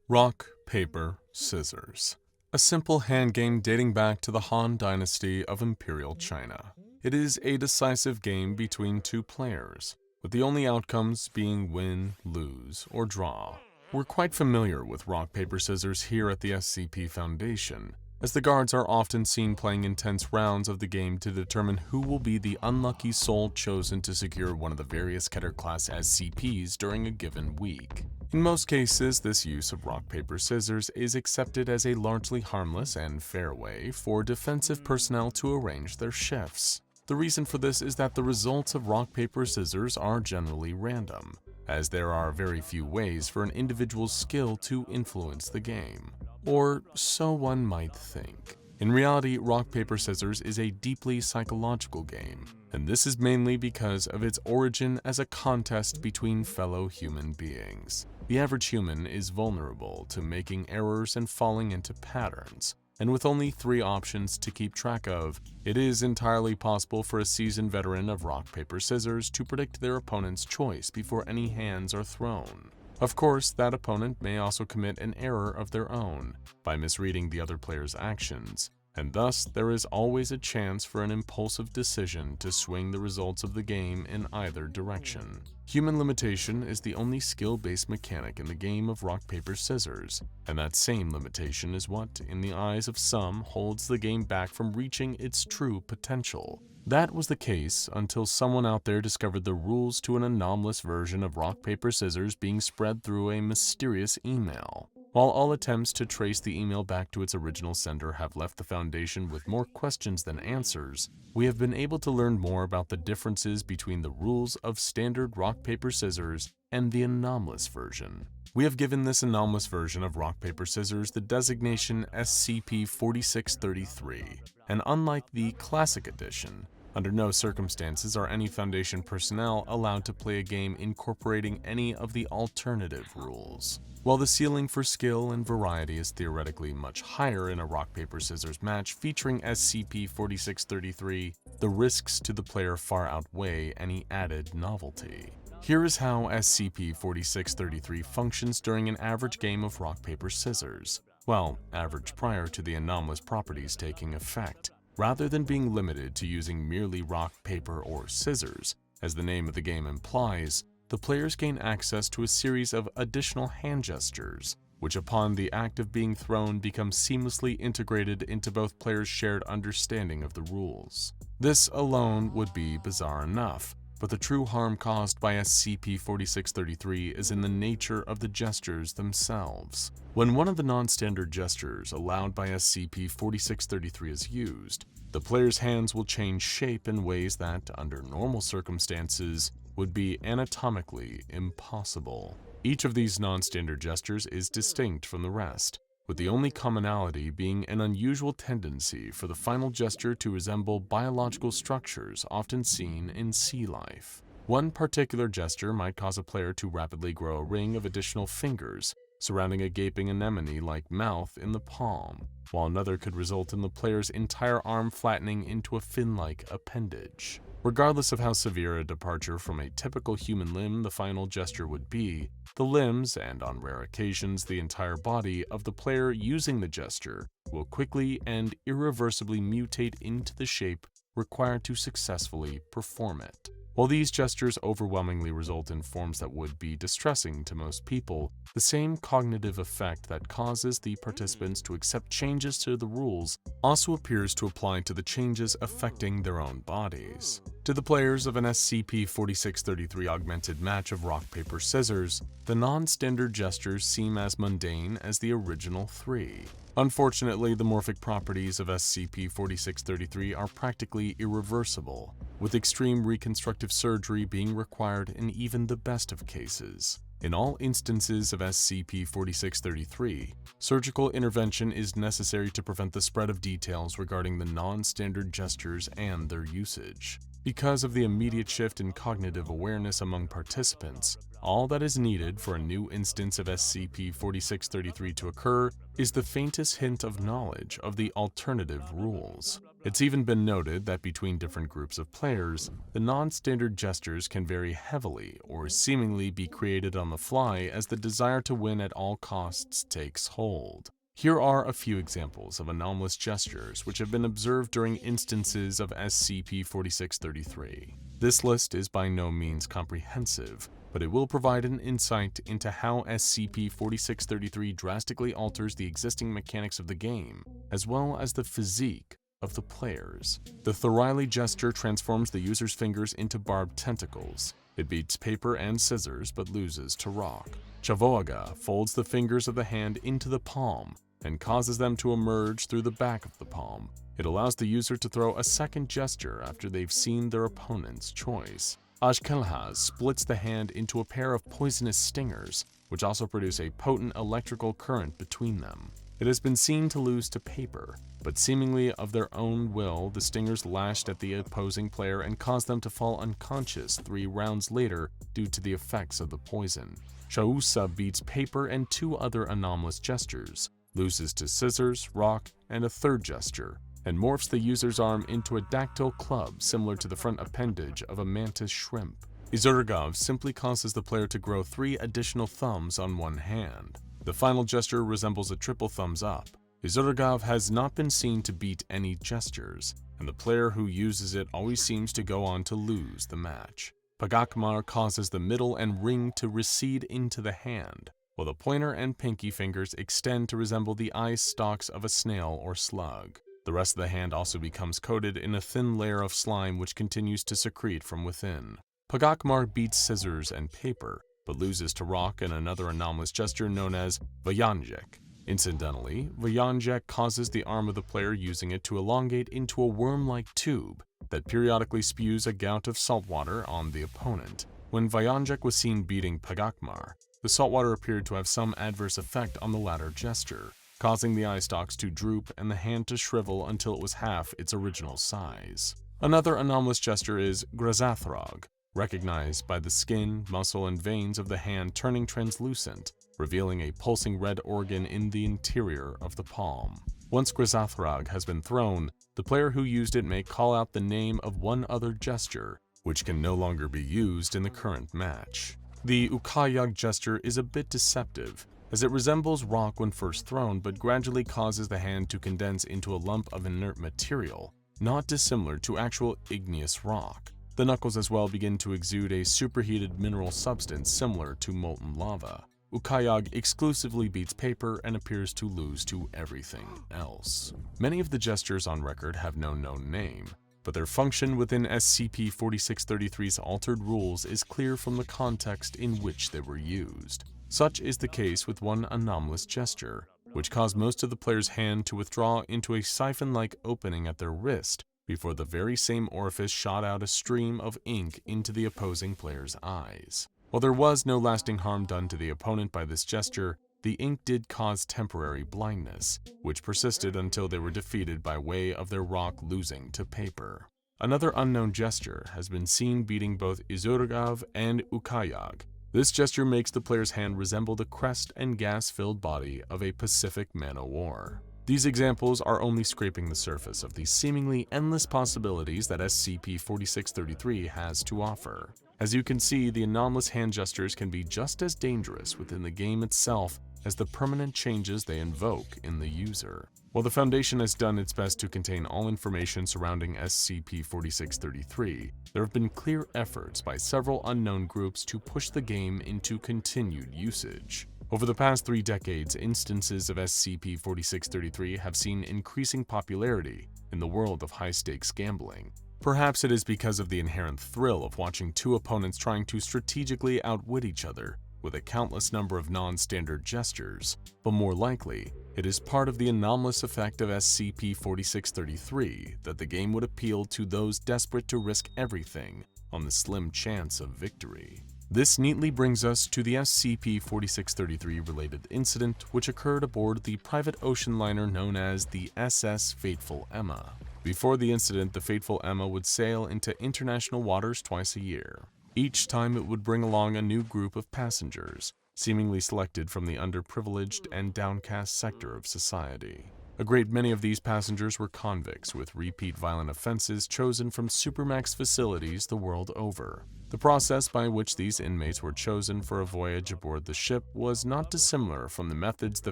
Rock, paper, scissors. A simple hand game dating back to the Han Dynasty of Imperial China. It is a decisive game between two players, with the only outcomes being win, lose, or draw. We're quite familiar with rock, paper, scissors here at the SCP Foundation, as the guards are often seen playing intense rounds of the game to determine who will be the unlucky soul chosen to secure one of the various Keter Class SCPs during a given week. In most cases, this use of rock, paper, scissors is accepted as a largely harmless and fair way for defensive personnel to arrange their shifts. The reason for this is that the results of rock, paper, scissors are generally random, as there are very few ways for an individual's skill to influence the game. Or so one might think. In reality, rock, paper, scissors is a deeply psychological game, and this is mainly because of its origin as a contest between fellow human beings. The average human is vulnerable to making errors and falling into patterns, and with only 3 options to keep track of, it is entirely possible for a seasoned veteran of rock, paper, scissors to predict their opponent's choice before any hands are thrown. Of course, that opponent may also commit an error of their own by misreading the other player's actions, and thus there is always a chance for an impulsive decision to swing the results of the game in either direction. Human limitation is the only skill-based mechanic in the game of rock, paper, scissors, and that same limitation is what, in the eyes of some, holds the game back from reaching its true potential. That was the case until someone out there discovered the rules to an anomalous version of rock, paper, scissors being spread through a mysterious email. While all attempts to trace the email back to its original sender have left the Foundation with more questions than answers, we have been able to learn more about the differences between the rules of standard rock, paper, scissors and the anomalous version. We have given this anomalous version of rock, paper, scissors the designation SCP-4633, and unlike the Classic Edition, under no circumstances are any Foundation personnel allowed to play a game incorporating any of the alternative rules. While the ceiling for skill and variety is theoretically much higher in a rock, paper, scissors match featuring SCP-4633, the risks to the player far outweigh any added novelty. Here is how SCP-4633 functions during an average game of rock, paper, scissors. Well, average prior to the anomalous properties taking effect. Rather than being limited to using merely rock, paper, or scissors, as the name of the game implies, the players gain access to a series of additional hand gestures, which upon the act of being thrown become seamlessly integrated into both players' shared understanding of the rules. This alone would be bizarre enough, but the true harm caused by SCP-4633 is in the nature of the gestures themselves. When one of the non-standard gestures allowed by SCP-4633 is used, the player's hands will change shape in ways that, under normal circumstances, would be anatomically impossible. Each of these non-standard gestures is distinct from the rest, with the only commonality being an unusual tendency for the final gesture to resemble biological structures often seen in sea life. One particular gesture might cause a player to rapidly grow a ring of additional fingers surrounding a gaping anemone-like mouth in the palm, while another could result in the player's entire arm flattening into a fin-like appendage. Regardless of how severe a departure from a typical human limb the final gesture would be, the limbs, and on rare occasions the entire body, of the player using the gesture will quickly and irreversibly mutate into the shape required to successfully perform it. While these gestures overwhelmingly result in forms that would be distressing to most people, the same cognitive effect that causes the participants to accept changes to the rules also appears to apply to the changes affecting their own bodies. To the players of an SCP-4633 augmented match of rock, paper, scissors, the non-standard gestures seem as mundane as the original 3. Unfortunately, the morphic properties of SCP-4633 are practically irreversible, with extreme reconstructive surgery being required in even the best of cases. In all instances of SCP-4633, surgical intervention is necessary to prevent the spread of details regarding the non-standard gestures and their usage. Because of the immediate shift in cognitive awareness among participants, all that is needed for a new instance of SCP-4633 to occur is the faintest hint of knowledge of the alternative rules. It's even been noted that between different groups of players, the non-standard gestures can vary heavily or seemingly be created on the fly as the desire to win at all costs takes hold. Here are a few examples of anomalous gestures which have been observed during instances of SCP-4633. This list is by no means comprehensive, but it will provide an insight into how SCP-4633 drastically alters the existing mechanics of the game, as well as the physique of the players. The Thoriley gesture transforms the user's fingers into barbed tentacles. It beats paper and scissors but loses to rock. Chavoaga folds the fingers of the hand into the palm and causes them to emerge through the back of the palm. It allows the user to throw a second gesture after they've seen their opponent's choice. Ashkelhaz splits the hand into a pair of poisonous stingers, which also produce a potent electrical current between them. It has been seen to lose to paper, but seemingly of their own will, the stingers lashed at the opposing player and caused them to fall unconscious 3 rounds later due to the effects of the poison. Shausa beats paper and 2 other anomalous gestures, loses to scissors, rock, and a third gesture, and morphs the user's arm into a dactyl club similar to the front appendage of a mantis shrimp. Izurgov simply causes the player to grow 3 additional thumbs on one hand. The final gesture resembles a triple thumbs up. Izurgov has not been seen to beat any gestures, and the player who uses it always seems to go on to lose the match. Pagakmar causes the middle and ring to recede into the hand, while the pointer and pinky fingers extend to resemble the eye stalks of a snail or slug. The rest of the hand also becomes coated in a thin layer of slime which continues to secrete from within. Pagakmar beats scissors and paper, but loses to rock and another anomalous gesture known as Vayanjek. Incidentally, Vayanjek causes the arm of the player using it to elongate into a worm-like tube that periodically spews a gout of salt water on the opponent. When Vayanjek was seen beating Pagakmar, the salt water appeared to have some adverse effect on the latter gesture, causing the eye stalks to droop and the hand to shrivel until it was half its original size. Another anomalous gesture is Grazathrog, recognized by the skin, muscle, and veins of the hand turning translucent, revealing a pulsing red organ in the interior of the palm. Once Grazathrog has been thrown, the player who used it may call out the name of one other gesture, which can no longer be used in the current match. The Ukayag gesture is a bit deceptive, as it resembles rock when first thrown but gradually causes the hand to condense into a lump of inert material, not dissimilar to actual igneous rock. The knuckles as well begin to exude a superheated mineral substance similar to molten lava. Ukayag exclusively beats paper and appears to lose to everything else. Many of the gestures on record have no known name, but their function within SCP-4633's altered rules is clear from the context in which they were used. Such is the case with one anomalous gesture, which caused most of the player's hand to withdraw into a siphon-like opening at their wrist before the very same orifice shot out a stream of ink into the opposing player's eyes. While there was no lasting harm done to the opponent by this gesture, the ink did cause temporary blindness, which persisted until they were defeated by way of their rock losing to paper. Another unknown gesture has been seen beating both Izurgav and Ukayag. This gesture makes the player's hand resemble the crest and gas-filled body of a Pacific man-o'-war. These examples are only scraping the surface of the seemingly endless possibilities that SCP-4633 has to offer. As you can see, the anomalous hand gestures can be just as dangerous within the game itself as the permanent changes they invoke in the user. While the Foundation has done its best to contain all information surrounding SCP-4633, there have been clear efforts by several unknown groups to push the game into continued usage. Over the past 3 decades, instances of SCP-4633 have seen increasing popularity in the world of high-stakes gambling. Perhaps it is because of the inherent thrill of watching 2 opponents trying to strategically outwit each other with a countless number of non-standard gestures, but more likely, it is part of the anomalous effect of SCP-4633 that the game would appeal to those desperate to risk everything on the slim chance of victory. This neatly brings us to the SCP-4633 related incident which occurred aboard the private ocean liner known as the SS Fateful Emma. Before the incident, the Fateful Emma would sail into international waters twice a year. Each time it would bring along a new group of passengers, seemingly selected from the underprivileged and downcast sector of society. A great many of these passengers were convicts with repeat violent offenses chosen from supermax facilities the world over. The process by which these inmates were chosen for a voyage aboard the ship was not dissimilar from the methods the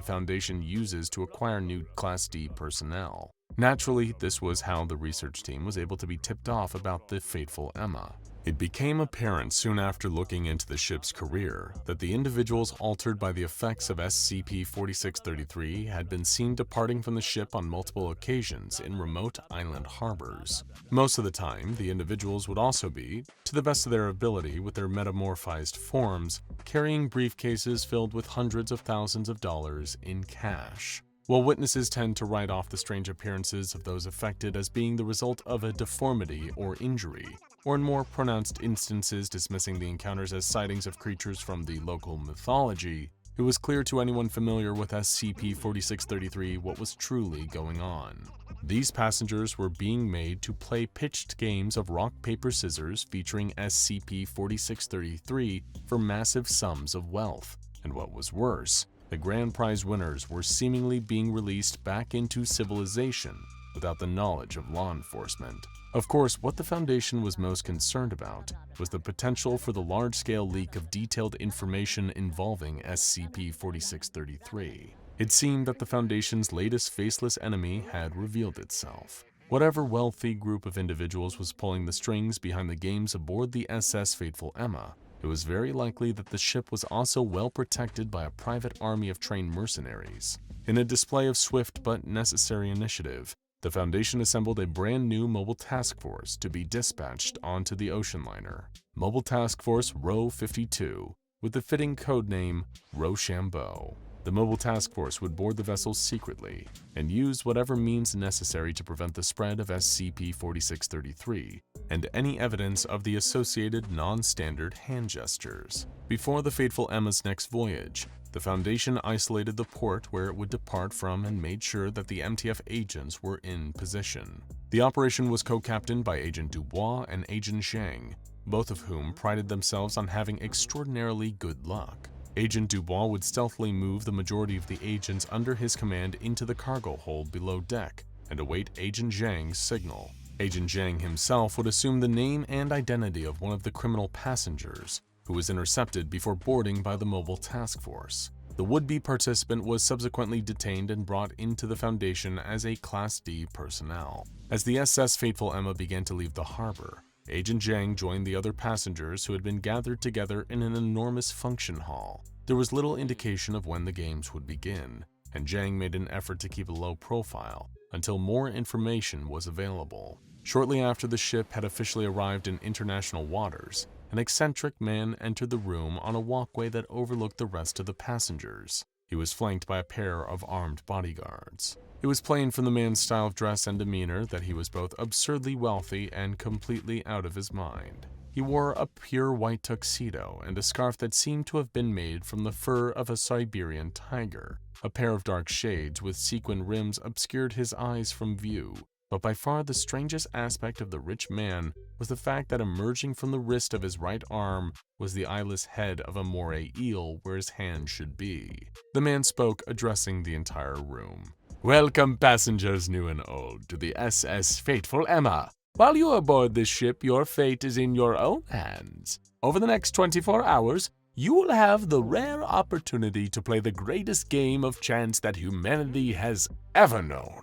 Foundation uses to acquire new Class D personnel. Naturally, this was how the research team was able to be tipped off about the fateful Emma. It became apparent soon after looking into the ship's career that the individuals altered by the effects of SCP-4633 had been seen departing from the ship on multiple occasions in remote island harbors. Most of the time, the individuals would also be, to the best of their ability with their metamorphized forms, carrying briefcases filled with hundreds of thousands of dollars in cash. While witnesses tend to write off the strange appearances of those affected as being the result of a deformity or injury, or in more pronounced instances dismissing the encounters as sightings of creatures from the local mythology, it was clear to anyone familiar with SCP-4633 what was truly going on. These passengers were being made to play pitched games of rock, paper, scissors featuring SCP-4633 for massive sums of wealth, and what was worse, the grand prize winners were seemingly being released back into civilization without the knowledge of law enforcement. Of course, what the Foundation was most concerned about was the potential for the large-scale leak of detailed information involving SCP-4633. It seemed that the Foundation's latest faceless enemy had revealed itself. Whatever wealthy group of individuals was pulling the strings behind the games aboard the SS Fateful Emma, it was very likely that the ship was also well protected by a private army of trained mercenaries. In a display of swift but necessary initiative, the Foundation assembled a brand new mobile task force to be dispatched onto the ocean liner. Mobile Task Force Row 52, with the fitting codename Rochambeau. The Mobile Task Force would board the vessel secretly and use whatever means necessary to prevent the spread of SCP-4633 and any evidence of the associated non-standard hand gestures. Before the fateful Emma's next voyage, the Foundation isolated the port where it would depart from and made sure that the MTF agents were in position. The operation was co-captained by Agent Dubois and Agent Zhang, both of whom prided themselves on having extraordinarily good luck. Agent Dubois would stealthily move the majority of the agents under his command into the cargo hold below deck and await Agent Zhang's signal. Agent Zhang himself would assume the name and identity of one of the criminal passengers, who was intercepted before boarding by the Mobile Task Force. The would-be participant was subsequently detained and brought into the Foundation as a Class D personnel. As the SS Fateful Emma began to leave the harbor, Agent Zhang joined the other passengers who had been gathered together in an enormous function hall. There was little indication of when the games would begin, and Zhang made an effort to keep a low profile until more information was available. Shortly after the ship had officially arrived in international waters, an eccentric man entered the room on a walkway that overlooked the rest of the passengers. He was flanked by a pair of armed bodyguards. It was plain from the man's style of dress and demeanor that he was both absurdly wealthy and completely out of his mind. He wore a pure white tuxedo and a scarf that seemed to have been made from the fur of a Siberian tiger. A pair of dark shades with sequin rims obscured his eyes from view, but by far the strangest aspect of the rich man was the fact that emerging from the wrist of his right arm was the eyeless head of a moray eel where his hand should be. The man spoke, addressing the entire room. "Welcome, passengers new and old, to the SS Fateful Emma. While you are aboard this ship, your fate is in your own hands. Over the next 24 hours, you will have the rare opportunity to play the greatest game of chance that humanity has ever known.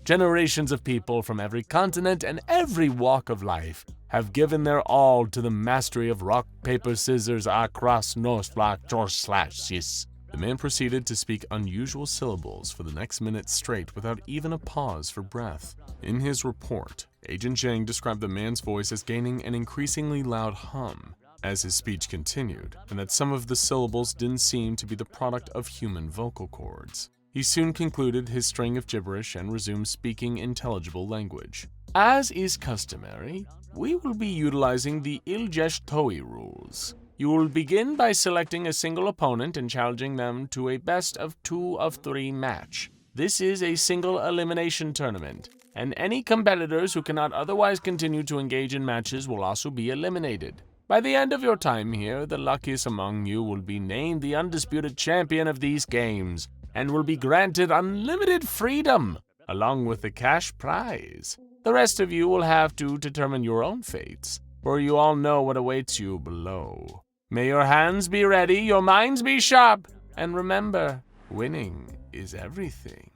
Generations of people from every continent and every walk of life have given their all to the mastery of rock, paper, scissors, across, north, //. The man proceeded to speak unusual syllables for the next minute straight without even a pause for breath. In his report, Agent Zhang described the man's voice as gaining an increasingly loud hum as his speech continued, and that some of the syllables didn't seem to be the product of human vocal cords. He soon concluded his string of gibberish and resumed speaking intelligible language. As is customary, we will be utilizing the Yog-Sothoth rules. You will begin by selecting a single opponent and challenging them to a best of 2 of 3 match. This is a single elimination tournament, and any competitors who cannot otherwise continue to engage in matches will also be eliminated. By the end of your time here, the luckiest among you will be named the undisputed champion of these games, and will be granted unlimited freedom, along with the cash prize. The rest of you will have to determine your own fates, for you all know what awaits you below. May your hands be ready, your minds be sharp, and remember, winning is everything.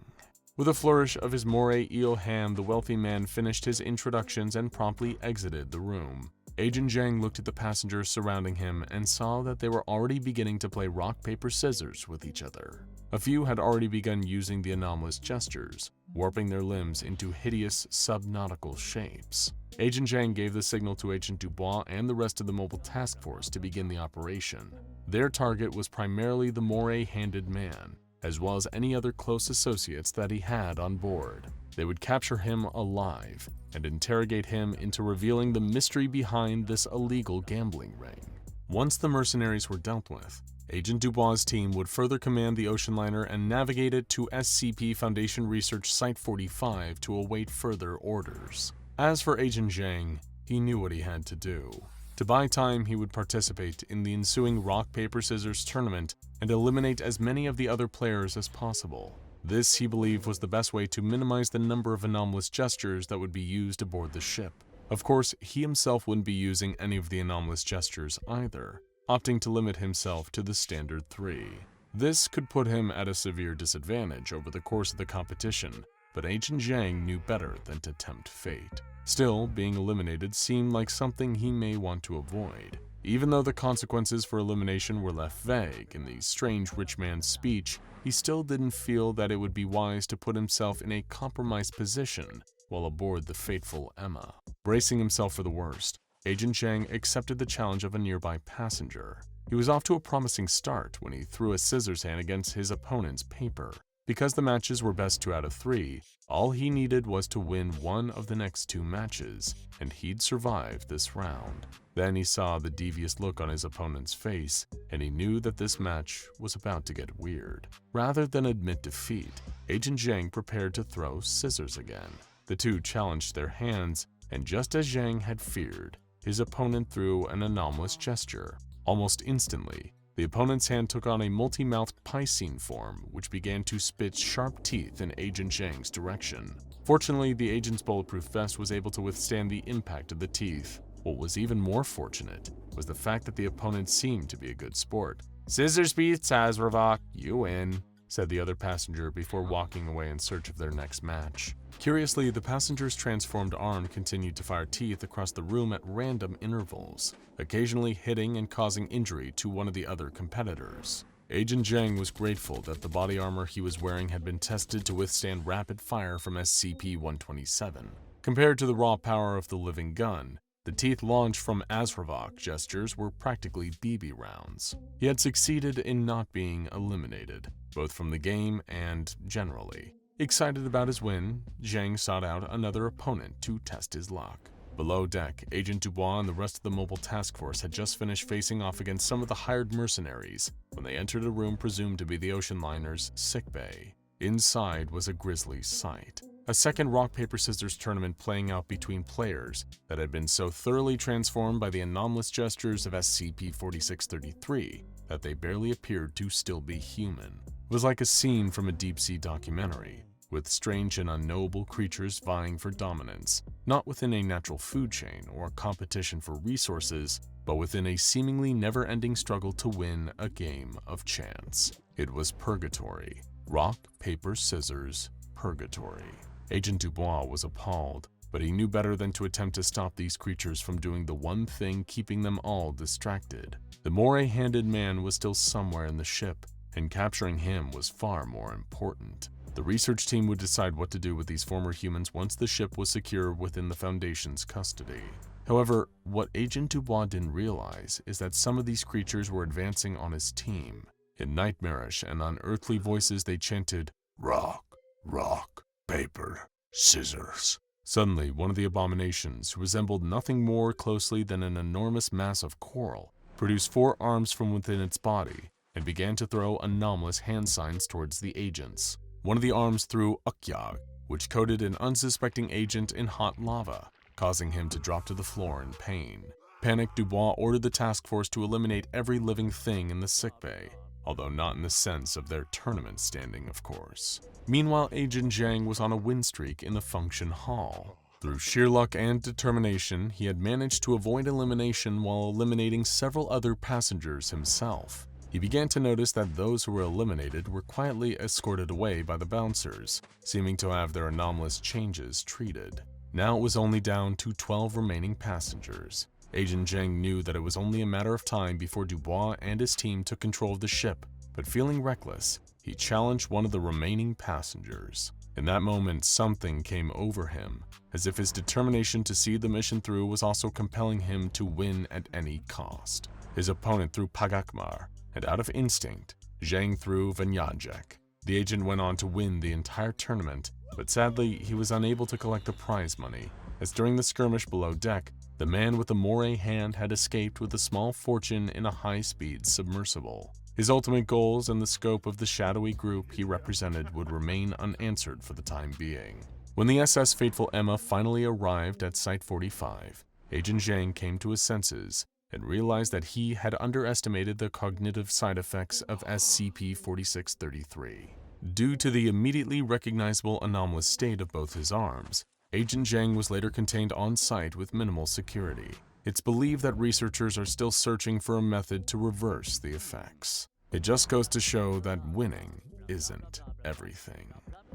With a flourish of his moray eel hand, the wealthy man finished his introductions and promptly exited the room. Agent Zhang looked at the passengers surrounding him and saw that they were already beginning to play rock, paper, scissors with each other. A few had already begun using the anomalous gestures, warping their limbs into hideous subnautical shapes. Agent Zhang gave the signal to Agent Dubois and the rest of the mobile task force to begin the operation. Their target was primarily the moray-handed man, as well as any other close associates that he had on board. They would capture him alive and interrogate him into revealing the mystery behind this illegal gambling ring. Once the mercenaries were dealt with, Agent Dubois' team would further command the ocean liner and navigate it to SCP Foundation Research Site 45 to await further orders. As for Agent Zhang, he knew what he had to do. To buy time, he would participate in the ensuing rock, paper, scissors tournament and eliminate as many of the other players as possible. This, he believed, was the best way to minimize the number of anomalous gestures that would be used aboard the ship. Of course, he himself wouldn't be using any of the anomalous gestures either, opting to limit himself to the standard 3. This could put him at a severe disadvantage over the course of the competition, but Agent Zhang knew better than to tempt fate. Still, being eliminated seemed like something he may want to avoid. Even though the consequences for elimination were left vague in the strange rich man's speech, he still didn't feel that it would be wise to put himself in a compromised position while aboard the fateful Emma. Bracing himself for the worst, Agent Zhang accepted the challenge of a nearby passenger. He was off to a promising start when he threw a scissors hand against his opponent's paper. Because the matches were best 2 out of 3, all he needed was to win one of the next 2 matches, and he'd survive this round. Then he saw the devious look on his opponent's face, and he knew that this match was about to get weird. Rather than admit defeat, Agent Zhang prepared to throw scissors again. The two challenged their hands, and just as Zhang had feared, his opponent threw an anomalous gesture. Almost instantly, the opponent's hand took on a multi-mouthed piscine form, which began to spit sharp teeth in Agent Zhang's direction. Fortunately, the agent's bulletproof vest was able to withstand the impact of the teeth. What was even more fortunate was the fact that the opponent seemed to be a good sport. "Scissors beats Azravok, you win," said the other passenger before walking away in search of their next match. Curiously, the passenger's transformed arm continued to fire teeth across the room at random intervals, occasionally hitting and causing injury to one of the other competitors. Agent Zhang was grateful that the body armor he was wearing had been tested to withstand rapid fire from SCP-127. Compared to the raw power of the living gun, the teeth launched from Azravok gestures were practically BB rounds. He had succeeded in not being eliminated, both from the game and generally. Excited about his win, Zhang sought out another opponent to test his luck. Below deck, Agent Dubois and the rest of the mobile task force had just finished facing off against some of the hired mercenaries when they entered a room presumed to be the ocean liner's sickbay. Inside was a grisly sight. A second rock, paper, scissors tournament playing out between players that had been so thoroughly transformed by the anomalous gestures of SCP-4633 that they barely appeared to still be human. It was like a scene from a deep-sea documentary, with strange and unknowable creatures vying for dominance, not within a natural food chain or competition for resources, but within a seemingly never-ending struggle to win a game of chance. It was purgatory. Rock, paper, scissors, purgatory. Agent Dubois was appalled, but he knew better than to attempt to stop these creatures from doing the one thing keeping them all distracted. The moray-handed man was still somewhere in the ship, and capturing him was far more important. The research team would decide what to do with these former humans once the ship was secure within the Foundation's custody. However, what Agent Dubois didn't realize is that some of these creatures were advancing on his team. In nightmarish and unearthly voices, they chanted, "Rock, rock, paper, scissors." Suddenly, one of the abominations, who resembled nothing more closely than an enormous mass of coral, produced 4 arms from within its body and began to throw anomalous hand signs towards the agents. One of the arms threw Ukyag, which coated an unsuspecting agent in hot lava, causing him to drop to the floor in pain. Panicked, Dubois ordered the task force to eliminate every living thing in the sickbay, although not in the sense of their tournament standing, of course. Meanwhile, Agent Zhang was on a win streak in the function hall. Through sheer luck and determination, he had managed to avoid elimination while eliminating several other passengers himself. He began to notice that those who were eliminated were quietly escorted away by the bouncers, seeming to have their anomalous changes treated. Now it was only down to 12 remaining passengers. Agent Zhang knew that it was only a matter of time before Dubois and his team took control of the ship, but feeling reckless, he challenged one of the remaining passengers. In that moment, something came over him, as if his determination to see the mission through was also compelling him to win at any cost. His opponent threw Pagakmar, and out of instinct, Zhang threw Vanyajek. The agent went on to win the entire tournament, but sadly, he was unable to collect the prize money, as during the skirmish below deck, the man with the moray hand had escaped with a small fortune in a high-speed submersible. His ultimate goals and the scope of the shadowy group he represented would remain unanswered for the time being. When the SS Fateful Emma finally arrived at Site 45, Agent Zhang came to his senses and realized that he had underestimated the cognitive side effects of SCP-4633. Due to the immediately recognizable anomalous state of both his arms, Agent Zhang was later contained on site with minimal security. It's believed that researchers are still searching for a method to reverse the effects. It just goes to show that winning isn't everything.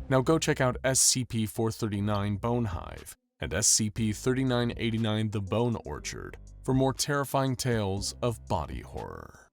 Now go check out SCP-439 Bone Hive and SCP-3989 The Bone Orchard for more terrifying tales of body horror.